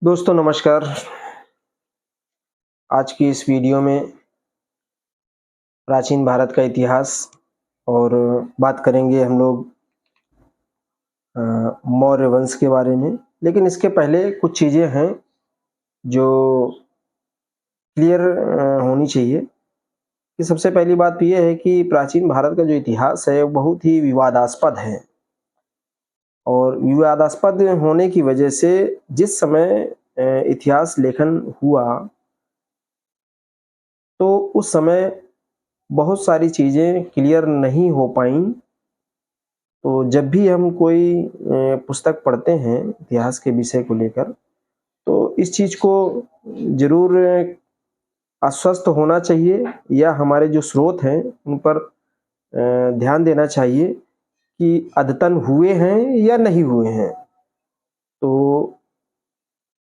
दोस्तों नमस्कार। आज की इस वीडियो में प्राचीन भारत का इतिहास और बात करेंगे हम लोग मौर्य वंश के बारे में। लेकिन इसके पहले कुछ चीज़ें हैं जो क्लियर होनी चाहिए कि सबसे पहली बात तो ये है कि प्राचीन भारत का जो इतिहास है वो बहुत ही विवादास्पद है और विवादास्पद होने की वजह से जिस समय इतिहास लेखन हुआ तो उस समय बहुत सारी चीज़ें क्लियर नहीं हो पाईं। तो जब भी हम कोई पुस्तक पढ़ते हैं इतिहास के विषय को लेकर तो इस चीज़ को ज़रूर आश्वस्त होना चाहिए या हमारे जो स्रोत हैं उन पर ध्यान देना चाहिए कि अद्यतन हुए हैं या नहीं हुए हैं। तो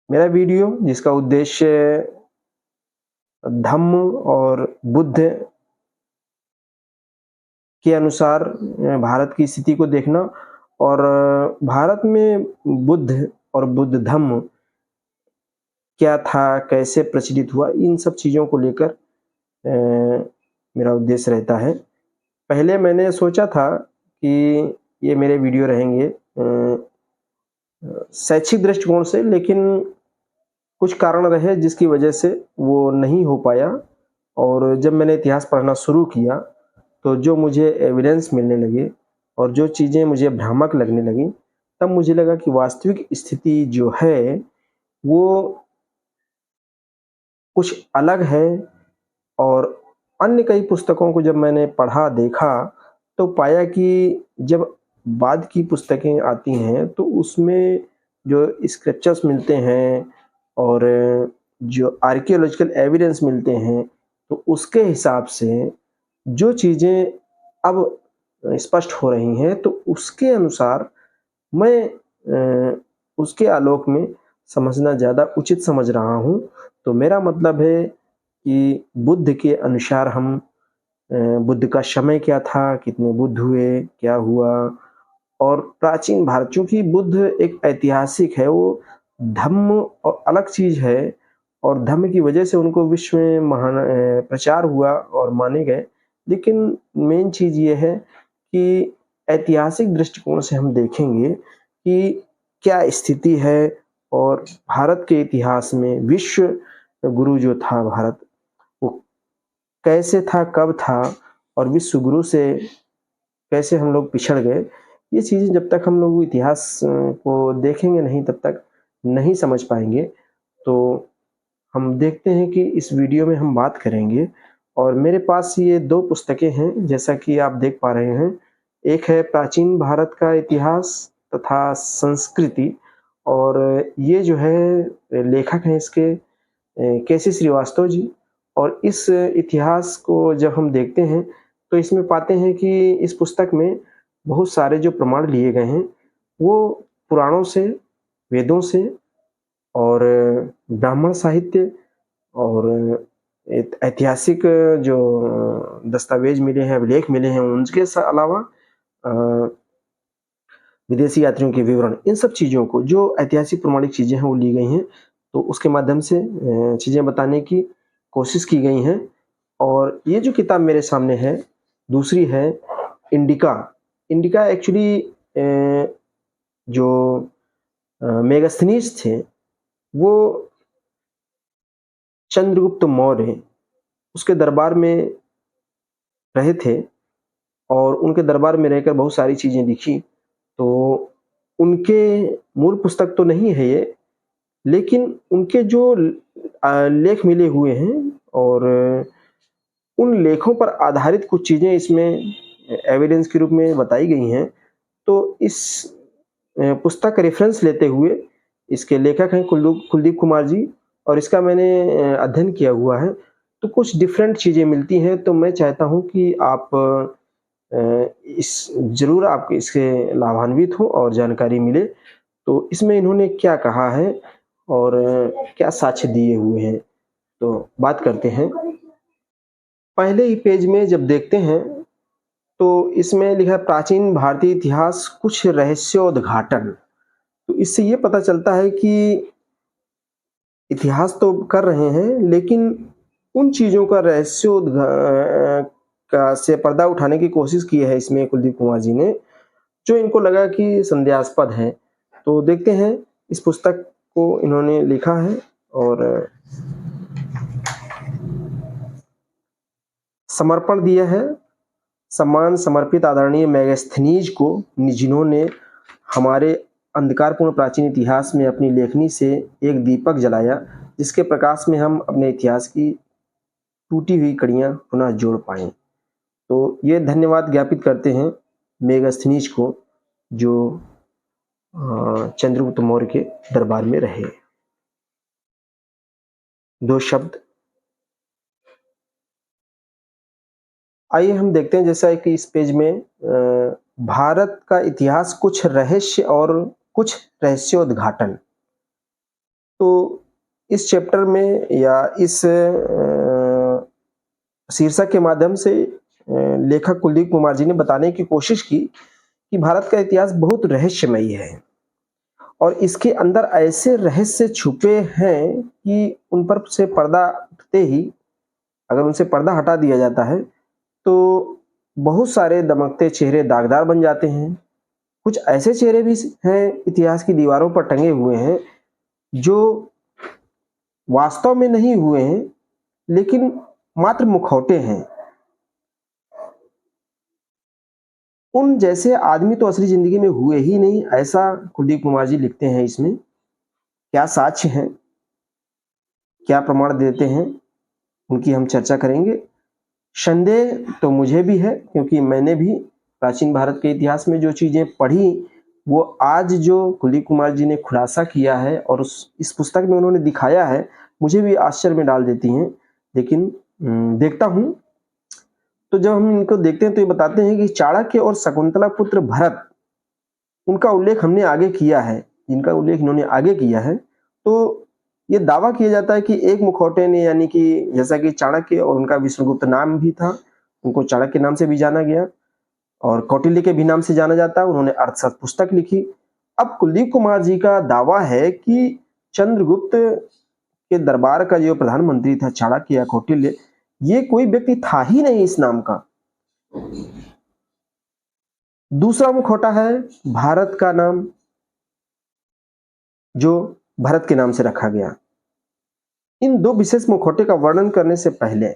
मेरा वीडियो जिसका उद्देश्य धम्म और बुद्ध के अनुसार भारत की स्थिति को देखना और भारत में बुद्ध और बुद्ध धम्म क्या था, कैसे प्रचलित हुआ, इन सब चीज़ों को लेकर मेरा उद्देश्य रहता है। पहले मैंने सोचा था कि ये मेरे वीडियो रहेंगे शैक्षिक दृष्टिकोण से, लेकिन कुछ कारण रहे जिसकी वजह से वो नहीं हो पाया। और जब मैंने इतिहास पढ़ना शुरू किया तो जो मुझे एविडेंस मिलने लगे और जो चीज़ें मुझे भ्रामक लगने लगी, तब मुझे लगा कि वास्तविक स्थिति जो है वो कुछ अलग है। और अन्य कई पुस्तकों को जब मैंने पढ़ा देखा तो पाया कि जब बाद की पुस्तकें आती हैं तो उसमें जो स्क्रिप्चर्स मिलते हैं और जो आर्कियोलॉजिकल एविडेंस मिलते हैं तो उसके हिसाब से जो चीज़ें अब स्पष्ट हो रही हैं तो उसके अनुसार मैं उसके आलोक में समझना ज़्यादा उचित समझ रहा हूँ। तो मेरा मतलब है कि बुद्ध के अनुसार हम बुद्ध का समय क्या था, कितने बुद्ध हुए, क्या हुआ। और प्राचीन भारत, चूँकि बुद्ध एक ऐतिहासिक है, वो धम्म और अलग चीज़ है और धम्म की वजह से उनको विश्व में महान प्रचार हुआ और माने गए। लेकिन मेन चीज़ ये है कि ऐतिहासिक दृष्टिकोण से हम देखेंगे कि क्या स्थिति है और भारत के इतिहास में विश्व गुरु जो था भारत, वो कैसे था, कब था और विश्व गुरु से कैसे हम लोग पिछड़ गए। ये चीज़ें जब तक हम लोग इतिहास को देखेंगे नहीं तब तक नहीं समझ पाएंगे। तो हम देखते हैं कि इस वीडियो में हम बात करेंगे और मेरे पास ये 2 पुस्तकें हैं जैसा कि आप देख पा रहे हैं। एक है प्राचीन भारत का इतिहास तथा संस्कृति और ये जो है लेखक हैं इसके केसी श्रीवास्तव जी। और इस इतिहास को जब हम देखते हैं तो इसमें पाते हैं कि इस पुस्तक में बहुत सारे जो प्रमाण लिए गए हैं वो पुराणों से, वेदों से और ब्राह्मण साहित्य और ऐतिहासिक जो दस्तावेज मिले हैं, अभिलेख मिले हैं, उनके अलावा विदेशी यात्रियों के विवरण, इन सब चीज़ों को जो ऐतिहासिक प्रमाणिक चीज़ें हैं वो ली गई हैं। तो उसके माध्यम से चीज़ें बताने की कोशिश की गई हैं। और ये जो किताब मेरे सामने है, दूसरी है इंडिका। इंडिका एक्चुअली जो मेगास्थनीज थे वो चंद्रगुप्त मौर्य उसके दरबार में रहे थे और उनके दरबार में रहकर बहुत सारी चीज़ें लिखी। तो उनके मूल पुस्तक तो नहीं है ये, लेकिन उनके जो लेख मिले हुए हैं और उन लेखों पर आधारित कुछ चीज़ें इसमें एविडेंस के रूप में बताई गई हैं। तो इस पुस्तक का रेफरेंस लेते हुए, इसके लेखक हैं कुलदीप कुमार जी और इसका मैंने अध्ययन किया हुआ है, तो कुछ डिफरेंट चीज़ें मिलती हैं। तो मैं चाहता हूँ कि आप इस ज़रूर आप इससे लाभान्वित हो और जानकारी मिले। तो इसमें इन्होंने क्या कहा है और क्या साक्ष्य दिए हुए हैं, तो बात करते हैं। पहले ही पेज में जब देखते हैं तो इसमें लिखा है प्राचीन भारतीय इतिहास कुछ रहस्योद्घाटन। तो इससे ये पता चलता है कि इतिहास तो कर रहे हैं, लेकिन उन चीज़ों का का से पर्दा उठाने की कोशिश की है इसमें कुलदीप कुमार जी ने, जो इनको लगा कि संदेहास्पद है। तो देखते हैं, इस पुस्तक को इन्होंने लिखा है और समर्पण दिया है, सम्मान समर्पित आदरणीय मेगास्थनीज को, जिन्होंने हमारे अंधकारपूर्ण प्राचीन इतिहास में अपनी लेखनी से एक दीपक जलाया, जिसके प्रकाश में हम अपने इतिहास की टूटी हुई कड़ियां पुनः जोड़ पाएं। तो ये धन्यवाद ज्ञापित करते हैं मेगास्थनीज को, जो चंद्रगुप्त मौर्य के दरबार में रहे। दो शब्द आइए हम देखते हैं, जैसा कि इस पेज में भारत का इतिहास कुछ रहस्य और कुछ रहस्योद्घाटन। तो इस चैप्टर में या इस शीर्षक के माध्यम से लेखक कुलदीप कुमार जी ने बताने की कोशिश की कि भारत का इतिहास बहुत रहस्यमयी है और इसके अंदर ऐसे रहस्य छुपे हैं कि उन पर से पर्दा उठते ही, अगर उनसे पर्दा हटा दिया जाता है तो बहुत सारे दमकते चेहरे दागदार बन जाते हैं। कुछ ऐसे चेहरे भी हैं इतिहास की दीवारों पर टंगे हुए हैं जो वास्तव में नहीं हुए हैं, लेकिन मात्र मुखौटे हैं। उन जैसे आदमी तो असली जिंदगी में हुए ही नहीं, ऐसा कुलदीप कुमार जी लिखते हैं इसमें। क्या साक्ष्य हैं, क्या प्रमाण देते हैं, उनकी हम चर्चा करेंगे। संदेह तो मुझे भी है, क्योंकि मैंने भी प्राचीन भारत के इतिहास में जो चीजें पढ़ी वो आज जो कुलदीप कुमार जी ने खुलासा किया है और इस पुस्तक में उन्होंने दिखाया है, मुझे भी आश्चर्य में डाल देती हैं। लेकिन देखता हूं, तो जब हम इनको देखते हैं तो ये बताते हैं कि चाणक्य और शकुंतला पुत्र भरत, उनका उल्लेख हमने आगे किया है, जिनका उल्लेख इन्होंने आगे किया है। तो ये दावा किया जाता है कि एक मुखौटे ने, यानी कि जैसा कि चाणक्य, और उनका विष्णुगुप्त नाम भी था, उनको चाणक्य नाम से भी जाना गया और कौटिल्य के भी नाम से जाना जाता है, उन्होंने अर्थशास्त्र पुस्तक लिखी। अब कुलदीप कुमार जी का दावा है कि चंद्रगुप्त के दरबार का जो प्रधानमंत्री था चाणक्य या कौटिल्य, ये कोई व्यक्ति था ही नहीं इस नाम का। दूसरा मुखौटा है भारत का नाम, जो भरत के नाम से रखा गया। इन दो विशेष मुखौटे का वर्णन करने से पहले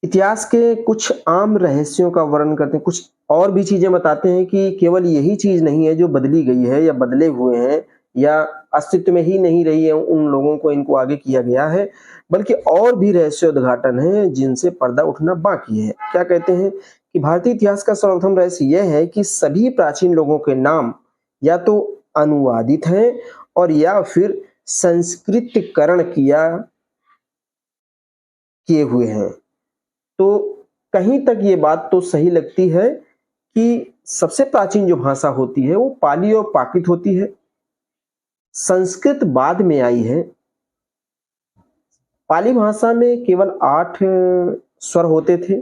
इतिहास के कुछ आम रहस्यों का वर्णन करते हैं, कुछ और भी चीजें बताते हैं कि केवल यही चीज नहीं है जो बदली गई है या बदले हुए हैं या अस्तित्व में ही नहीं रही है उन लोगों को, इनको आगे किया गया है, बल्कि और भी रहस्योद्घाटन है जिनसे पर्दा उठना बाकी है। क्या कहते हैं कि भारतीय इतिहास का सर्वप्रथम रहस्य यह है कि सभी प्राचीन लोगों के नाम या तो अनुवादित हैं और या फिर संस्कृतिकरण किए हुए हैं। तो कहीं तक ये बात तो सही लगती है कि सबसे प्राचीन जो भाषा होती है वो पाली और प्राकृत होती है। संस्कृत बाद में आई है। पाली भाषा में केवल 8 स्वर होते थे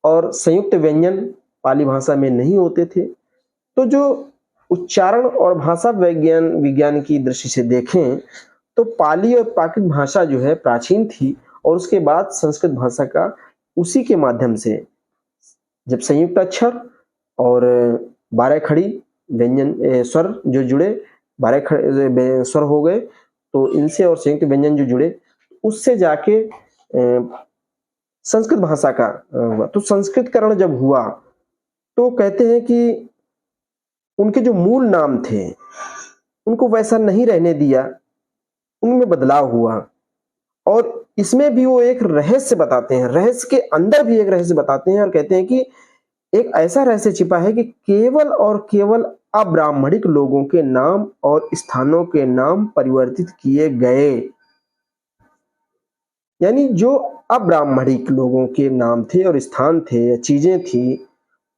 और संयुक्त व्यंजन पाली भाषा में नहीं होते थे। तो जो उच्चारण और भाषा विज्ञान की दृष्टि से देखें तो पाली और प्राकृत भाषा जो है प्राचीन थी, और उसके बाद संस्कृत भाषा का उसी के माध्यम से जब संयुक्त अक्षर और 12 खड़ी व्यंजन स्वर जो जुड़े, 12 खड़े स्वर हो गए, तो इनसे और संयुक्त व्यंजन जो जुड़े, उससे जाके संस्कृत भाषा का हुआ। तो संस्कृतकरण जब हुआ तो कहते हैं कि उनके जो मूल नाम थे उनको वैसा नहीं रहने दिया, उनमें बदलाव हुआ। और इसमें भी वो एक रहस्य बताते हैं, रहस्य के अंदर भी एक रहस्य बताते हैं और कहते हैं कि एक ऐसा रहस्य छिपा है कि केवल और केवल अब्राह्मणिक लोगों के नाम और स्थानों के नाम परिवर्तित किए गए। यानी जो अब्राह्मणिक लोगों के नाम थे और स्थान थे या चीजें थी,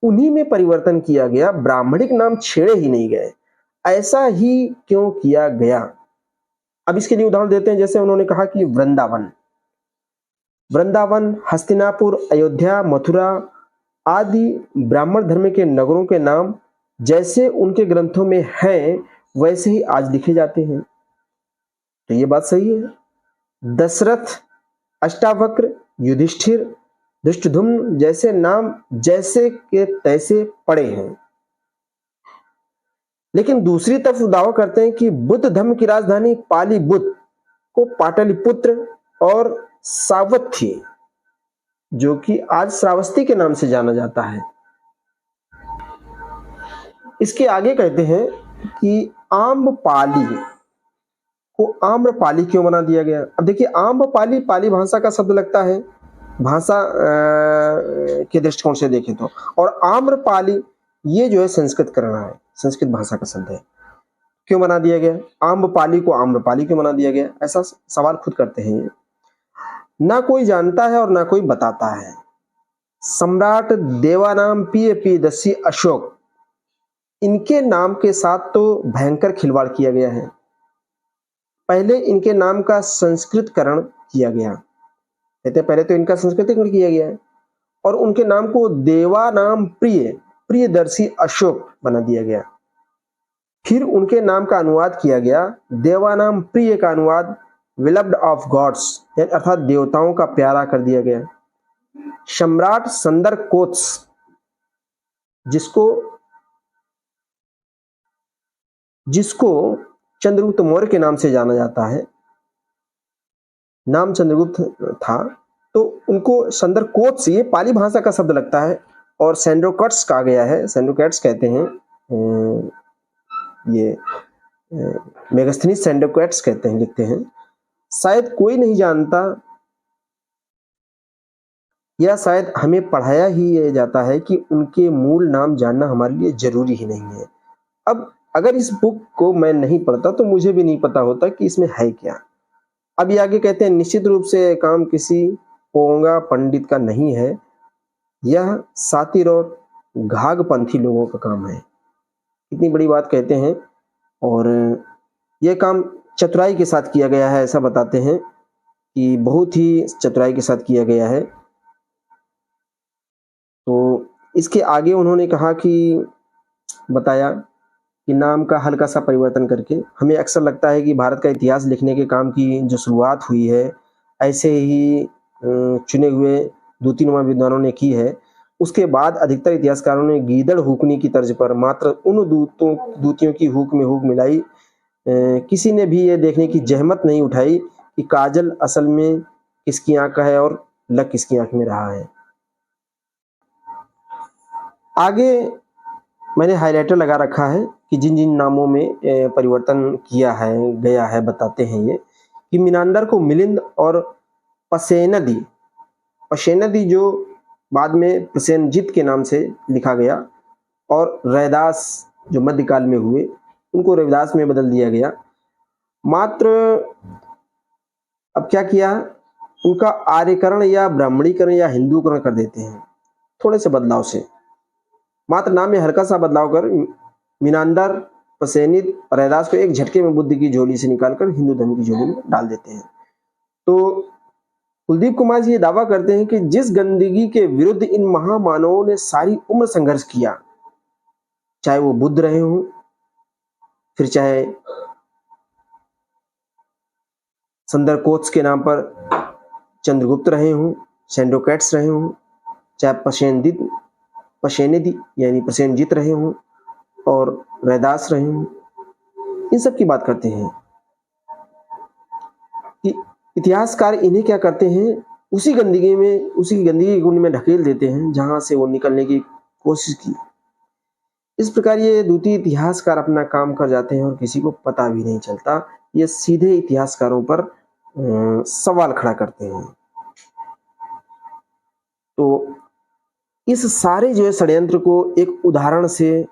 उन्हीं में परिवर्तन किया गया, ब्राह्मणिक नाम छेड़े ही नहीं गए। ऐसा ही क्यों किया गया? अब इसके लिए उदाहरण देते हैं। जैसे उन्होंने कहा कि वृंदावन, हस्तिनापुर, अयोध्या, मथुरा आदि ब्राह्मण धर्म के नगरों के नाम जैसे उनके ग्रंथों में हैं वैसे ही आज लिखे जाते हैं। तो ये बात सही है। दशरथ, अष्टावक्र, युधिष्ठिर, धृष्टद्युम्न जैसे नाम जैसे के तैसे पड़े हैं। लेकिन दूसरी तरफ दावा करते हैं कि बुद्ध धर्म की राजधानी पालीभूत को पाटलिपुत्र और सावथी, जो कि आज श्रावस्ती के नाम से जाना जाता है। इसके आगे कहते हैं कि आम्रपाली को आम्रपाली क्यों बना दिया गया। अब देखिए, आम्रपाली पाली भाषा का शब्द लगता है, भाषा के दृष्टिकोण से देखें तो, और आम्रपाली ये जो है संस्कृत करना है, संस्कृत भाषा का शब्द है। क्यों बना दिया गया आम्रपाली को आम्रपाली क्यों बना दिया गया, ऐसा सवाल खुद करते हैं ये। ना कोई जानता है और ना कोई बताता है। सम्राट देवानाम्पिय प्रियदर्शी अशोक, इनके नाम के साथ तो भयंकर खिलवाड़ किया गया है। पहले इनके नाम का संस्कृतकरण किया गया, कहते हैं पहले तो इनका संस्कृतिकरण किया गया है, और उनके नाम को देवानाम प्रियदर्शी अशोक बना दिया गया। फिर उनके नाम का अनुवाद किया गया, देवानाम प्रिय का अनुवाद विलव्ड ऑफ गॉड्स अर्थात देवताओं का प्यारा कर दिया गया। सम्राट संदरकोत्स, जिसको चंद्रगुप्त मौर्य के नाम से जाना जाता है, नाम चंद्रगुप्त था, तो उनको संदरकोत्स, ये पाली भाषा का शब्द लगता है, और सैंड्रोकट्स कहा गया है, सैंड्रोकट्स कहते हैं, ये मेगास्थनीज सैंड्रोकट्स कहते हैं, लिखते हैं। शायद कोई नहीं जानता, या शायद हमें पढ़ाया ही जाता है कि उनके मूल नाम जानना हमारे लिए जरूरी ही नहीं है। अब अगर इस बुक को मैं नहीं पढ़ता तो मुझे भी नहीं पता होता कि इसमें है क्या। अब ये आगे कहते हैं, निश्चित रूप से काम किसी पोंगा पंडित का नहीं है, यह सातिर और घाघपंथी लोगों का काम है। इतनी बड़ी बात कहते हैं, और यह काम चतुराई के साथ किया गया है, ऐसा बताते हैं कि बहुत ही चतुराई के साथ किया गया है। तो इसके आगे उन्होंने कहा कि बताया कि नाम का हल्का सा परिवर्तन करके, हमें अक्सर लगता है कि भारत का इतिहास लिखने के काम की जो शुरुआत हुई है ऐसे ही चुने हुए दूती नुमा विद्वानों ने की है। उसके बाद अधिकतर इतिहासकारों ने गीदड़ हुकनी की तर्ज पर मात्र उन दूतियों की हुक में हुक मिलाई। किसी ने भी ये देखने की जहमत नहीं उठाई कि काजल असल में किसकी आंख का है और लग किसकी आंख में रहा है। आगे मैंने हाइलाइटर लगा रखा है कि जिन जिन नामों में परिवर्तन किया है गया है, बताते हैं ये कि मिनांदर को मिलिंद और पसेनदी जो बाद में प्रसेनजित के नाम से लिखा गया, और रैदास जो मध्यकाल में हुए उनको रविदास में बदल दिया गया। मात्र अब क्या किया, उनका आर्यकरण या ब्राह्मणीकरण या हिंदूकरण कर देते हैं थोड़े से बदलाव से। मात्र नाम में हल्का सा बदलाव कर मिनांदर, पसेनिद, रैदास को एक झटके में बुद्ध की झोली से निकालकर हिंदू धर्म की झोली में डाल देते हैं। तो कुलदीप कुमार जी ये दावा करते हैं कि जिस गंदगी के विरुद्ध इन महामानवों ने सारी उम्र संघर्ष किया, चाहे वो बुद्ध रहे हों, फिर चाहे संदरकोत्स के नाम पर चंद्रगुप्त रहे हों, सैंड्रोकैट्स रहे हों, चाहे पसेनिदी यानी प्रसेनजित रहे हों और रैदास रहे हों, इन सब की बात करते हैं कि इतिहासकार इन्हें क्या करते हैं, उसी गंदगी के कुंड में ढकेल देते हैं जहां से वो निकलने की कोशिश की। इस प्रकार ये द्वितीय इतिहासकार अपना काम कर जाते हैं और किसी को पता भी नहीं चलता। ये सीधे इतिहासकारों पर सवाल खड़ा करते हैं। तो इस सारे जो है षड्यंत्र को एक उदाहरण से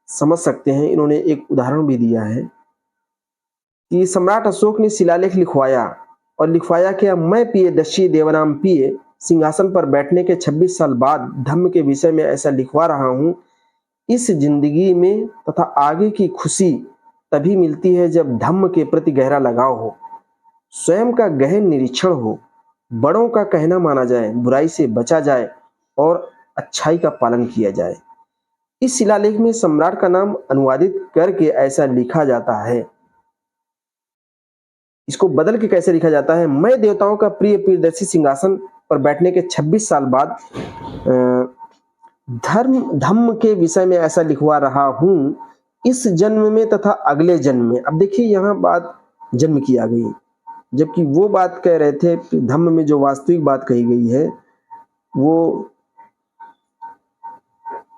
समझ सकते हैं। इन्होंने एक उदाहरण भी दिया है कि सम्राट अशोक ने शिलालेख लिखवाया और लिखवाया कि मैं प्रियदर्शी देवानाम्पिय सिंहासन पर बैठने के 26 साल बाद धम्म के विषय में ऐसा लिखवा रहा हूं। इस जिंदगी में तथा आगे की खुशी तभी मिलती है जब धम्म के प्रति गहरा लगाव हो, स्वयं का गहन निरीक्षण हो, बड़ों का कहना माना जाए, बुराई से बचा जाए और अच्छाई का पालन किया जाए। इस शिलालेख में सम्राट का नाम अनुवादित करके ऐसा लिखा जाता है इसको बदल के कैसे लिखा जाता है, मैं देवताओं का प्रिय प्रियदर्शी सिंहासन पर बैठने के 26 साल बाद धम्म के विषय में ऐसा लिखवा रहा हूं, इस जन्म में तथा अगले जन्म में। अब देखिए यहाँ बात जन्म की आ गई, जबकि वो बात कह रहे थे धम्म में जो वास्तविक बात कही गई है वो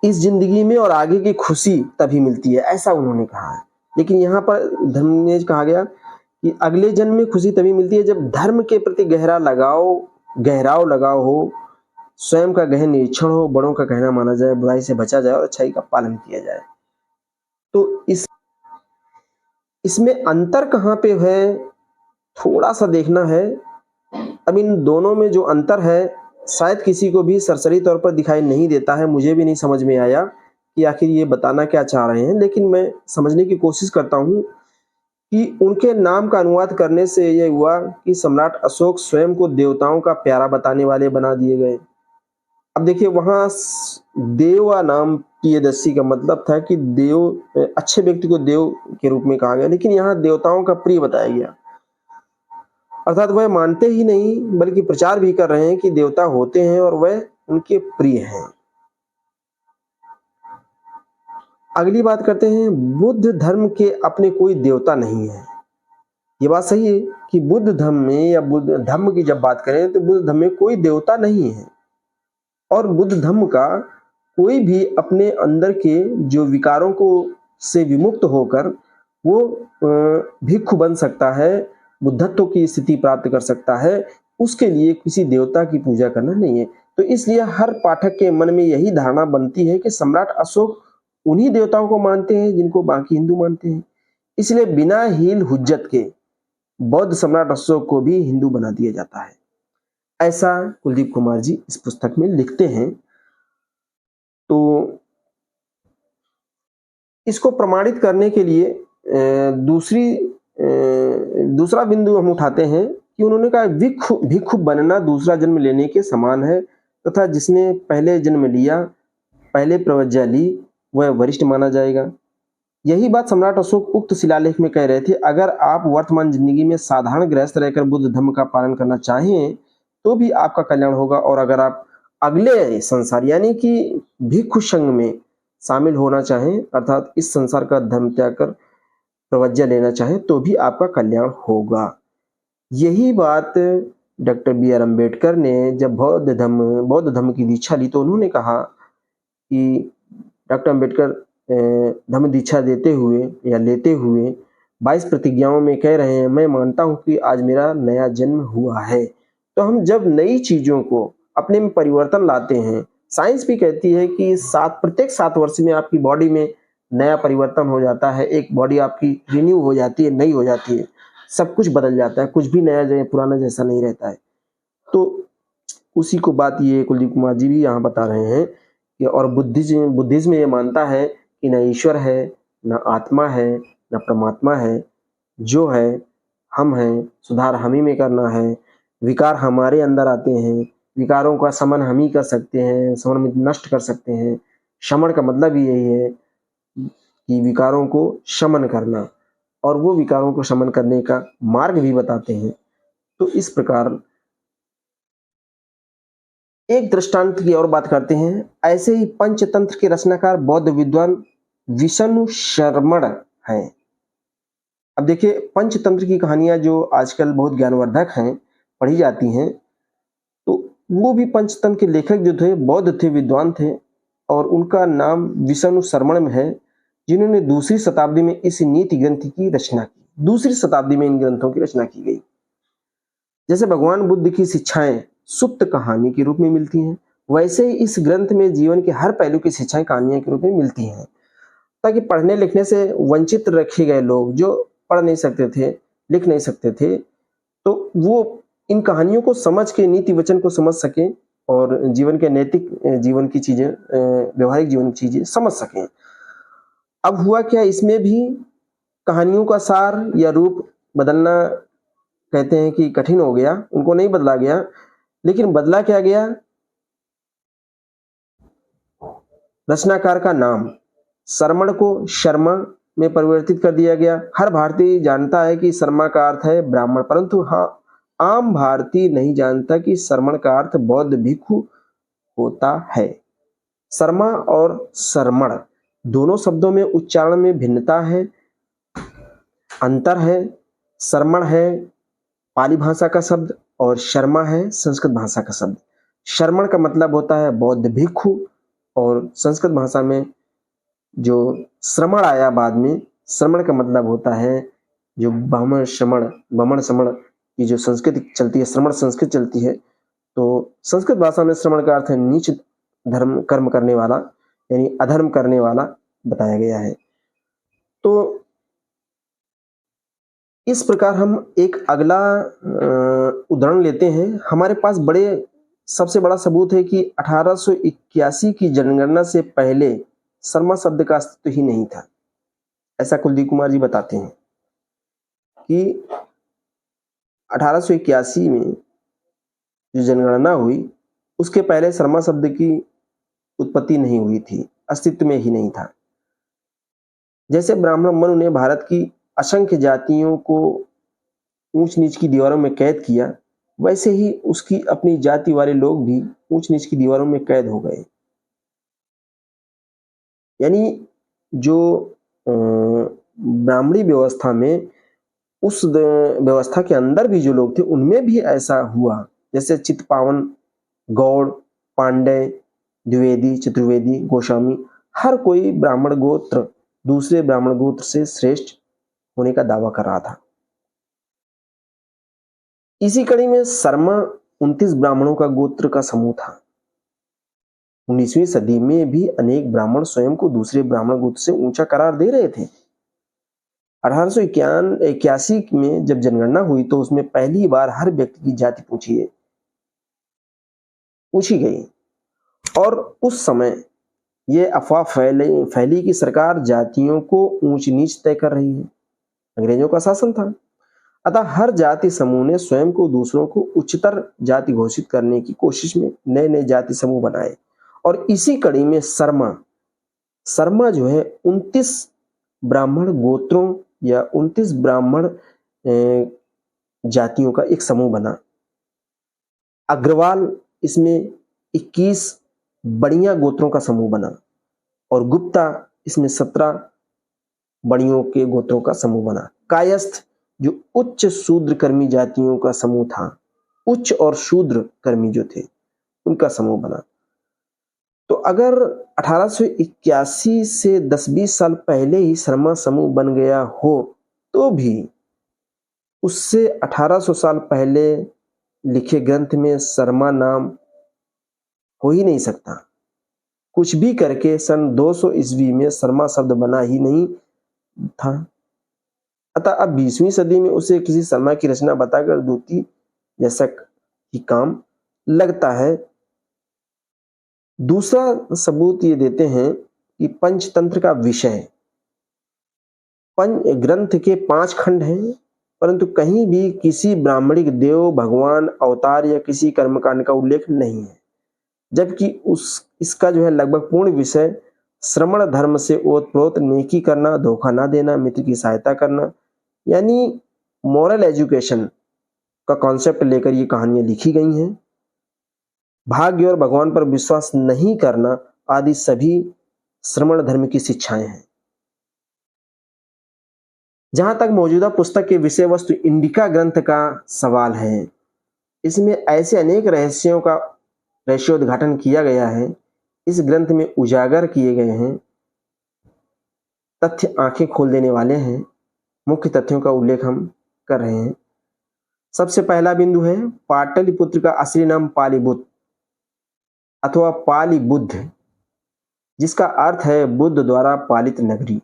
इस जिंदगी में और आगे की खुशी तभी मिलती है, ऐसा उन्होंने कहा है। लेकिन यहाँ पर धर्म में कहा गया कि अगले जन्म में खुशी तभी मिलती है जब धर्म के प्रति गहराव लगाव हो, स्वयं का गहन निरीक्षण हो, बड़ों का कहना माना जाए, बुराई से बचा जाए और अच्छाई का पालन किया जाए। तो इसमें अंतर कहाँ पे है, थोड़ा सा देखना है। अब इन दोनों में जो अंतर है शायद किसी को भी सरसरी तौर पर दिखाई नहीं देता है, मुझे भी नहीं समझ में आया कि आखिर ये बताना क्या चाह रहे हैं, लेकिन मैं समझने की कोशिश करता हूँ कि उनके नाम का अनुवाद करने से यह हुआ कि सम्राट अशोक स्वयं को देवताओं का प्यारा बताने वाले बना दिए गए। अब देखिए वहां देवा नाम प्रियदर्शी का मतलब था कि देव, अच्छे व्यक्ति को देव के रूप में कहा गया, लेकिन यहाँ देवताओं का प्रिय बताया गया, अर्थात वह मानते ही नहीं बल्कि प्रचार भी कर रहे हैं कि देवता होते हैं और वह उनके प्रिय हैं। अगली बात करते हैं, बुद्ध धर्म के अपने कोई देवता नहीं है। ये बात सही है कि बुद्ध धर्म में या बुद्ध धर्म की जब बात करें तो बुद्ध धर्म में कोई देवता नहीं है, और बुद्ध धर्म का कोई भी अपने अंदर के जो विकारों को से विमुक्त होकर वो भिक्षु बन सकता है, बुद्धत्व की स्थिति प्राप्त कर सकता है, उसके लिए किसी देवता की पूजा करना नहीं है। तो इसलिए हर पाठक के मन में यही धारणा बनती है कि सम्राट अशोक उन्हीं देवताओं को मानते हैं जिनको बाकी हिंदू मानते हैं। इसलिए बिना हील हुज्जत के बौद्ध सम्राट अशोक को भी हिंदू बना दिया जाता है, ऐसा कुलदीप कुमार जी इस पुस्तक में लिखते हैं। तो इसको प्रमाणित करने के लिए दूसरा बिंदु हम उठाते हैं कि उन्होंने कहा भिक्षु बनना दूसरा जन्म लेने के समान है, तथा जिसने पहले जन्म लिया, पहले प्रवज्ञा ली, वह वरिष्ठ माना जाएगा। यही बात सम्राट अशोक उक्त शिलालेख में कह रहे थे। अगर आप वर्तमान जिंदगी में साधारण गृहस्थ रहकर बुद्ध धर्म का पालन करना चाहें तो भी आपका कल्याण होगा, और अगर आप अगले संसार यानी कि भिक्षु संघ में शामिल होना चाहें, अर्थात इस संसार का धर्म त्याग कर प्रवज्ञा लेना चाहें तो भी आपका कल्याण होगा। यही बात डॉक्टर बी.आर. अम्बेडकर ने जब बौद्ध धर्म की दीक्षा ली तो उन्होंने कहा कि डॉक्टर अम्बेडकर धर्म दीक्षा लेते हुए 22 प्रतिज्ञाओं में कह रहे हैं, मैं मानता हूं कि आज मेरा नया जन्म हुआ है। तो हम जब नई चीजों को अपने में परिवर्तन लाते हैं, साइंस भी कहती है कि प्रत्येक 7 वर्ष में आपकी बॉडी में नया परिवर्तन हो जाता है, एक बॉडी आपकी रिन्यू हो जाती है, नई हो जाती है, सब कुछ बदल जाता है, कुछ भी नया पुराना जैसा नहीं रहता है। तो उसी को बात ये कुलदीप कुमार जी भी यहाँ बता रहे हैं कि और बुद्धिज्म ये मानता है कि न ईश्वर है, न आत्मा है, न परमात्मा है, जो है हम हैं, सुधार हम ही में करना है, विकार हमारे अंदर आते हैं, विकारों का शमन हम ही कर सकते हैं, शमन में नष्ट कर सकते हैं। शमन का मतलब ही यही है कि विकारों को शमन करना, और वो विकारों को शमन करने का मार्ग भी बताते हैं। तो इस प्रकार एक दृष्टांत की और बात करते हैं। ऐसे ही पंचतंत्र के रचनाकार बौद्ध विद्वान विष्णु शर्मण हैं। अब देखिए पंचतंत्र की कहानियां जो आजकल बहुत ज्ञानवर्धक हैं, पढ़ी जाती हैं, तो वो भी पंचतंत्र के लेखक जो थे बौद्ध थे, विद्वान थे, और उनका नाम विष्णु शर्मण है, जिन्होंने 2वीं शताब्दी में इस नीति ग्रंथ की रचना की। 2वीं शताब्दी में इन ग्रंथों की रचना की गई। जैसे भगवान बुद्ध की शिक्षाएं सुप्त कहानी के रूप में मिलती हैं, वैसे ही इस ग्रंथ में जीवन के हर पहलू की शिक्षाएं कहानियां के रूप में मिलती हैं, ताकि पढ़ने लिखने से वंचित रखे गए लोग जो पढ़ नहीं सकते थे, लिख नहीं सकते थे, तो वो इन कहानियों को समझ के नीति वचन को समझ सकें और जीवन के नैतिक जीवन की चीजें, व्यवहारिक जीवन की चीजें समझ सकें। अब हुआ क्या, इसमें भी कहानियों का सार या रूप बदलना कहते हैं कि कठिन हो गया, उनको नहीं बदला गया, लेकिन बदला क्या गया, रचनाकार का नाम शर्मण को शर्मा में परिवर्तित कर दिया गया। हर भारतीय जानता है कि शर्मा का अर्थ है ब्राह्मण, परंतु हाँ, आम भारतीय नहीं जानता कि शर्मण का अर्थ बौद्ध भिक्षु होता है। शर्मा और शर्मण दोनों शब्दों में उच्चारण में भिन्नता है, अंतर है। शर्मण है पाली भाषा का शब्द और शर्मा है संस्कृत भाषा का शब्द। शर्मण का मतलब होता है बौद्ध भिक्षु, और संस्कृत भाषा में जो श्रमण आया बाद में, श्रमण का मतलब होता है जो ब्राह्मण श्रमण की जो संस्कृति चलती है, श्रमण संस्कृत चलती है, तो संस्कृत भाषा में श्रमण का अर्थ है नीच धर्म कर्म करने वाला, यानी अधर्म करने वाला बताया गया है। तो इस प्रकार हम एक अगला उदाहरण लेते हैं। हमारे पास सबसे बड़ा सबूत है कि 1881 की जनगणना से पहले शर्मा शब्द का अस्तित्व ही नहीं था। ऐसा कुलदीप कुमार जी बताते हैं कि 1881 में जो जनगणना हुई उसके पहले शर्मा शब्द की उत्पत्ति नहीं हुई थी, अस्तित्व में ही नहीं था। जैसे ब्राह्मण मनु ने भारत की असंख्य जातियों को ऊंच नीच की दीवारों में कैद किया, वैसे ही उसकी अपनी जाति वाले लोग भी ऊंच नीच की दीवारों में कैद हो गए। यानी जो ब्राह्मणी व्यवस्था में, उस व्यवस्था के अंदर भी जो लोग थे उनमें भी ऐसा हुआ। जैसे चित्पावन, गौड़, पांडे, द्विवेदी, चतुर्वेदी, गोस्वामी, हर कोई ब्राह्मण गोत्र दूसरे ब्राह्मण गोत्र से श्रेष्ठ होने का दावा कर रहा था। इसी कड़ी में शर्मा 29 ब्राह्मणों का गोत्र का समूह था। 19वीं सदी में भी अनेक ब्राह्मण स्वयं को दूसरे ब्राह्मण गोत्र से ऊंचा करार दे रहे थे। 1881 में जब जनगणना हुई तो उसमें पहली बार हर व्यक्ति की जाति पूछी गई, और उस समय यह अफवाह फैली कि सरकार जातियों को ऊंच नीच तय कर रही है। अंग्रेजों का शासन था, अतः हर जाति समूह ने स्वयं को दूसरों को उच्चतर जाति घोषित करने की कोशिश में नए नए जाति समूह बनाए। और इसी कड़ी में शर्मा जो है 29 ब्राह्मण गोत्रों या 29 ब्राह्मण जातियों का एक समूह बना। अग्रवाल इसमें 21 बड़िया गोत्रों का समूह बना, और गुप्ता इसमें 17 बड़ियों के गोत्रों का समूह बना। कायस्थ जो उच्च शूद्र कर्मी जातियों का समूह था, उच्च और शूद्र कर्मी जो थे उनका समूह बना। तो अगर 1881 से 10-20 साल पहले ही शर्मा समूह बन गया हो, तो भी उससे 1800 साल पहले लिखे ग्रंथ में शर्मा नाम हो ही नहीं सकता। कुछ भी करके सन 200 ईस्वी में शर्मा शब्द बना ही नहीं था। अतः अब 20वीं सदी में उसे किसी शर्मा की रचना बताकर दूती जैसा ही काम लगता है। दूसरा सबूत ये देते हैं कि पंचतंत्र का विषय, ग्रंथ के 5 खंड हैं, परंतु कहीं भी किसी ब्राह्मणिक देव, भगवान, अवतार या किसी कर्मकांड का उल्लेख नहीं है, जबकि इसका जो है लगभग पूर्ण विषय श्रमण धर्म से ओतप्रोत नेकी करना, धोखा ना देना, मित्र की सहायता करना, यानी मॉरल एजुकेशन का कॉन्सेप्ट लेकर ये कहानियां लिखी गई हैं। भाग्य और भगवान पर विश्वास नहीं करना आदि सभी श्रमण धर्म की शिक्षाएं हैं। जहां तक मौजूदा पुस्तक के विषय वस्तु इंडिका ग्रंथ का सवाल है, इसमें ऐसे अनेक रहस्योद्घाटन किया गया है, इस ग्रंथ में उजागर किए गए हैं तथ्य आंखें खोल देने वाले हैं। मुख्य तथ्यों का उल्लेख हम कर रहे हैं। सबसे पहला बिंदु है पाटलिपुत्र का असली नाम पालीबुत अथवा पालीबुद्ध, जिसका अर्थ है बुद्ध द्वारा पालित नगरी।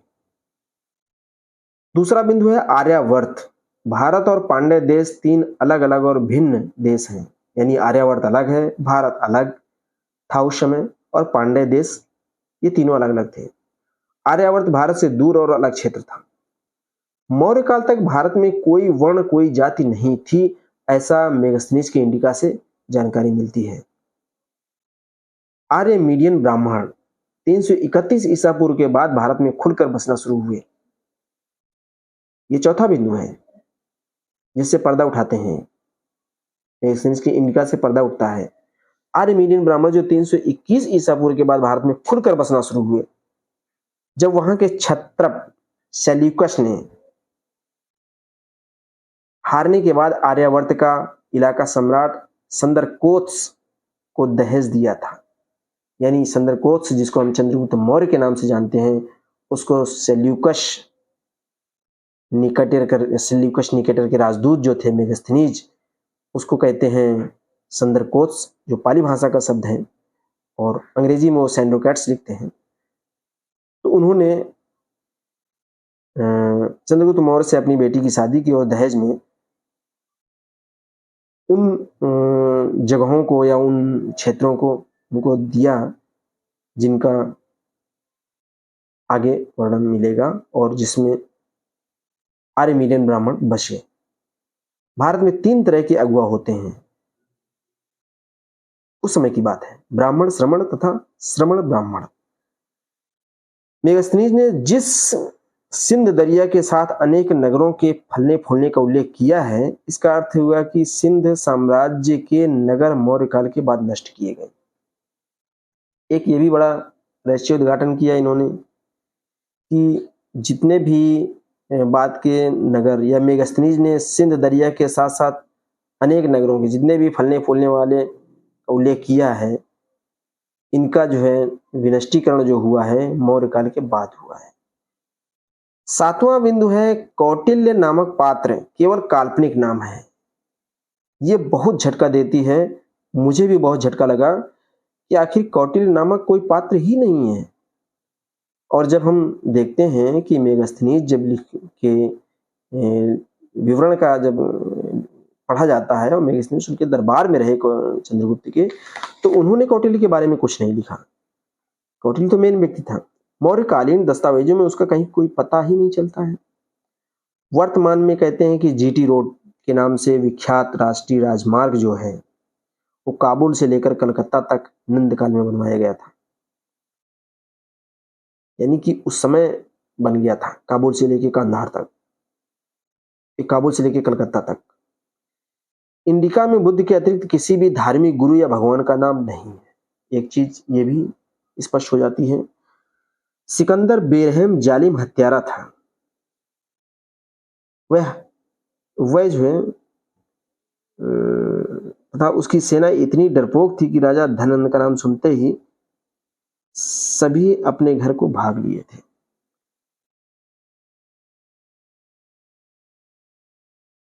दूसरा बिंदु है आर्यावर्त। भारत और पांड्य देश 3 अलग अलग और भिन्न देश हैं, यानी आर्यावर्त अलग है, भारत अलग था उस समय, और पांड्य देश ये तीनों अलग अलग थे। आर्यावर्त भारत से दूर और अलग क्षेत्र था। मौर्य काल तक भारत में कोई वर्ण, कोई जाति नहीं थी, ऐसा मेगास्थनीज के इंडिका से जानकारी मिलती है। आर्य मीडियन ब्राह्मण 331 ईसा पूर्व के बाद भारत में खुलकर बसना शुरू हुए। ये चौथा बिंदु है जिससे पर्दा उठाते हैं, मेगास्थनीज की इंडिका से पर्दा उठता है। आर्मेनियन ब्राह्मण जो 321 ईसा पूर्व के बाद भारत में खुलकर बसना शुरू हुए, जब वहां के क्षत्रप सेल्यूकस ने हारने के बाद आर्यावर्त का इलाका सम्राट संदरकोत्स को दहेज दिया था। यानी संदरकोत्स, जिसको हम चंद्रगुप्त मौर्य के नाम से जानते हैं, उसको सेल्यूकस निकेटर के राजदूत जो थे मेगास्थनीज, उसको कहते हैं संदरकोत्स, जो पाली भाषा का शब्द है, और अंग्रेजी में वो सैंड्रोकैट्स लिखते हैं। तो उन्होंने चंद्रगुप्त मौर्य से अपनी बेटी की शादी की और दहेज में उन जगहों को या उन क्षेत्रों को उनको दिया जिनका आगे वर्णन मिलेगा और जिसमें आर्मेनियन ब्राह्मण बसे। भारत में 3 तरह के अगुआ होते हैं, उस समय की बात है, ब्राह्मण श्रमण तथा श्रमण ब्राह्मण। मेगास्थनीज ने जिस सिंध दरिया के साथ अनेक नगरों के फलने फूलने का उल्लेख किया है, इसका अर्थ हुआ कि सिंध साम्राज्य के नगर मौर्य काल के बाद नष्ट किए गए। एक ये भी बड़ा रहस्योद्घाटन किया इन्होंने कि जितने भी बाद के नगर, या मेगास्थनीज ने सिंध दरिया के साथ साथ अनेक नगरों के जितने भी फलने फूलने वाले उल्लेख किया है, इनका जो है विनष्टीकरण जो हुआ है मौर्य काल के बाद हुआ है। 7वां बिंदु है कौटिल्य नामक पात्र केवल काल्पनिक नाम है। ये बहुत झटका देती है, मुझे भी बहुत झटका लगा कि आखिर कौटिल्य नामक कोई पात्र ही नहीं है। और जब हम देखते हैं कि मेगास्थनीज जब लिख के विवरण का जब पढ़ा जाता है और मेगास्थनीज उनके दरबार में रहे चंद्रगुप्त के, तो उन्होंने कौटिल्य के बारे में कुछ नहीं लिखा। कौटिल्य तो मेन व्यक्ति था, मौर्यकालीन दस्तावेजों में उसका कहीं कोई पता ही नहीं चलता है। वर्तमान में कहते हैं कि जीटी रोड के नाम से विख्यात राष्ट्रीय राजमार्ग जो है वो काबुल से लेकर कलकत्ता तक नंदकाल में बनवाया गया था। यानी कि उस समय बन गया था, काबुल से लेकर कांधार तक, काबुल से लेकर कलकत्ता तक। इंडिका में बुद्ध के अतिरिक्त किसी भी धार्मिक गुरु या भगवान का नाम नहीं है। एक चीज ये भी स्पष्ट हो जाती है, सिकंदर बेरहम जालिम हत्यारा था। वह जो है तथा उसकी सेना इतनी डरपोक थी कि राजा धनंद का नाम सुनते ही सभी अपने घर को भाग लिए थे।